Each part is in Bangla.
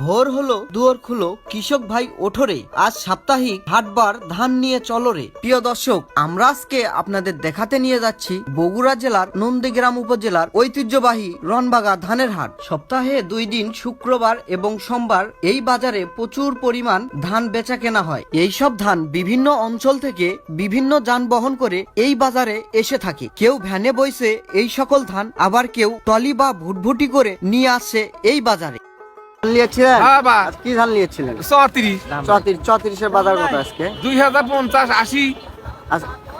ভোর হলো দুয়ার খুলো, কৃষক ভাই ওঠরে, আজ সাপ্তাহিক হাটবার ধান নিয়ে চলরে। প্রিয় দর্শক, আমরা আজকে আপনাদের দেখাতে নিয়ে যাচ্ছি বগুড়া জেলার নন্দীগ্রাম উপজেলার ঐতিহ্যবাহী রনবাগা ধানের হাট। সপ্তাহে 2 দিন শুক্রবার এবং সোমবার এই বাজারে প্রচুর পরিমাণ ধান বেচা কেনা হয়। এই সব ধান বিভিন্ন অঞ্চল থেকে বিভিন্ন যানবাহন করে এই বাজারে এসে থাকে। কেউ ভ্যানে বইছে এই সকল ধান, আবার কেউ টলি বা ভুটভুটি করে নিয়ে আসছে এই বাজারে। কি ধান নিয়েছিলেন? 34 বাজার কত আজকে? 2050 80।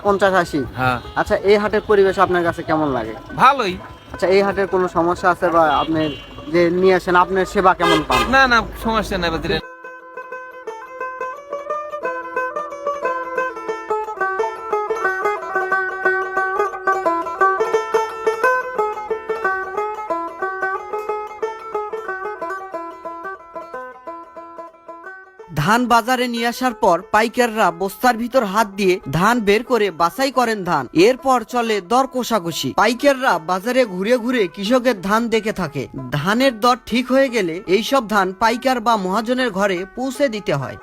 50-80। হ্যাঁ। আচ্ছা, এই হাটের পরিবেশ আপনার কাছে কেমন লাগে? ভালোই। আচ্ছা, এই হাটের কোনো সমস্যা আছে বা আপনি যে নিয়ে আসেন আপনার সেবা কেমন পান? না সমস্যা নাই বাজারে। ধান বাজারে নিয়ে আসার পর পাইকাররা বস্তার ভিতর হাত দিয়ে ধান বের করে বাছাই করেন ধান। এরপর চলে দর কষাকষি। পাইকাররা বাজারে ঘুরে ঘুরে কৃষকের ধান দেখে থাকে। ধানের দর ঠিক হয়ে গেলে এইসব ধান পাইকার বা মহাজনের ঘরে পৌঁছে দিতে হয়।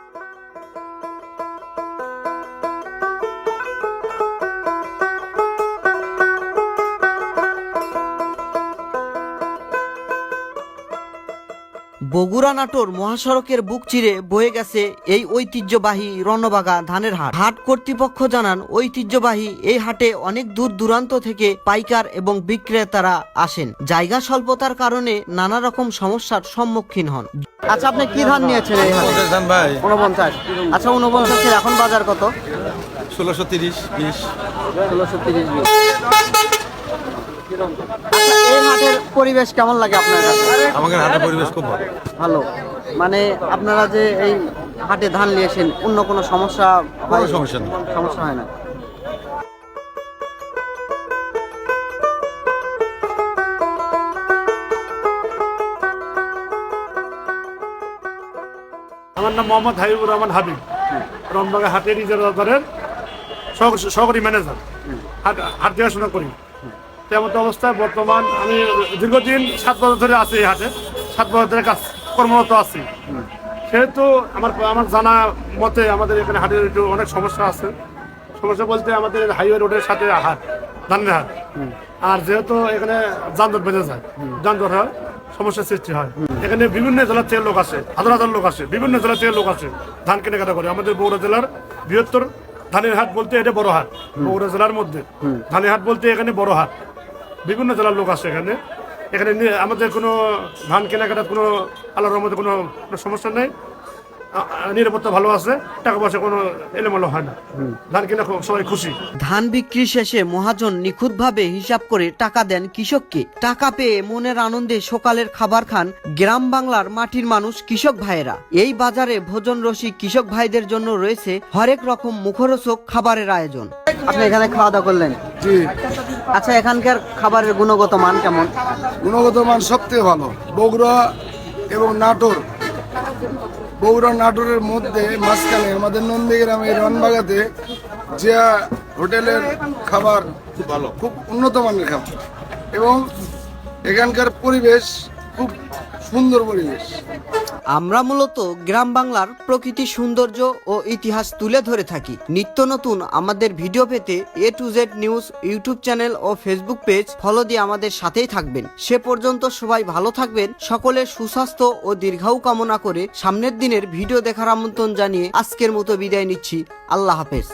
বগুড়া নাটোর মহাসড়কের বুক চিরে বয়ে গেছে এই ঐতিহ্যবাহী রনবাগা ধানের হাট। হাট কর্তৃপক্ষ জানান, ঐতিহ্যবাহী এই হাটে অনেক দূর দূরান্ত থেকে পাইকার এবং বিক্রেতারা আসেন। জায়গা স্বল্পতার কারণে নানা রকম সমস্যার সম্মুখীন হন। আচ্ছা, আপনি কি ধান নিয়েছেন এই হাটে? 49। আচ্ছা, 49 এখন বাজার কত? 1630-20। 1630-20। এই হাটের পরিবেশ কেমন লাগে আপনার কাছে? আমাদের হাটের পরিবেশ খুব ভালো। মানে আপনারা যে এই হাটে ধান নিয়েছেন, অন্য কোনো সমস্যা হয়? সমস্যা হয় না। আমার নাম মোহাম্মদ হাবিবুর রহমান হাবিব, রনবাগা হাটের ইজারাদারের সহকারী ম্যানেজার। হাট দেখাশোনা করি। তেমন অবস্থায় বর্তমান আমি দীর্ঘদিন 7 বছর ধরে আছি এই হাটে। 7 বছর ধরে কাজ কর্মরত আছি। সেহেতু আমার জানা মতে আমাদের এখানে হাটের একটু অনেক সমস্যা আছে। সমস্যা বলতে আমাদের হাইওয়ে রোডের সাথে হাট, ধানের হাট। আর যেহেতু এখানে যানজট বেঁধে যায়, যানজট হয়, সমস্যার সৃষ্টি হয়। এখানে বিভিন্ন জেলার থেকে লোক আসে, হাজার লোক আসে, বিভিন্ন জেলা থেকে লোক আসে ধান কেনাকাটা করে। আমাদের বগুড়া জেলার বৃহত্তর ধানের হাট বলতে এটা বড় হাট। বগুড়া জেলার মধ্যে ধানের হাট বলতে এখানে বড় হাট। বিভিন্ন জেলার লোক আসে এখানে। এখানে আমাদের কোনো ধান কেনাকাটার কোনো আল্লাহর রহমতে কোনো সমস্যা নেই। নিরাপত্তা ভালো আছে, টাকা পয়সা কোনো এলোমেলো হয় না। ধান কিনা সবাই খুশি। ধান বিক্রি শেষে মহাজন নিখুঁতভাবে হিসাব করে টাকা দেন কৃষককে। টাকা পেয়ে মনের আনন্দে সকালের খাবার খান গ্রাম বাংলার মাটির মানুষ কৃষক ভাইয়েরা। এই বাজারে ভোজন রসিক কৃষক ভাইদের জন্য রয়েছে হরেক রকম মুখরোচক খাবারের আয়োজন। আপনি এখানে খাওয়া দাওয়া করলেন? জি। আচ্ছা, এখানকার খাবারের গুণগত মান কেমন? গুণগত মান সবথেকে ভালো। বগুড়া এবং নাটোর, বগুড়া নাটোরের মধ্যে মাঝখানে আমাদের নন্দীগ্রামে রনবাগাতে জিয়া হোটেলের খাবার খুব ভালো, খুব উন্নত মানের খাবার, এবং এখানকার পরিবেশ খুব সুন্দর পরিবেশ। আমরা মূলত গ্রাম বাংলার প্রকৃতি সৌন্দর্য ও ইতিহাস তুলে ধরে থাকি। নিত্য নতুন আমাদের ভিডিও পেতে A to Z news YouTube channel ও ফেসবুক পেজ ফলো দিয়ে আমাদের সাথেই থাকবেন। সে পর্যন্ত সবাই ভালো থাকবেন। সকলের সুস্বাস্থ্য ও দীর্ঘায়ু কামনা করে সামনের দিনের ভিডিও দেখার আমন্ত্রণ জানিয়ে আজকের মতো বিদায় নিচ্ছি। আল্লাহ হাফেজ।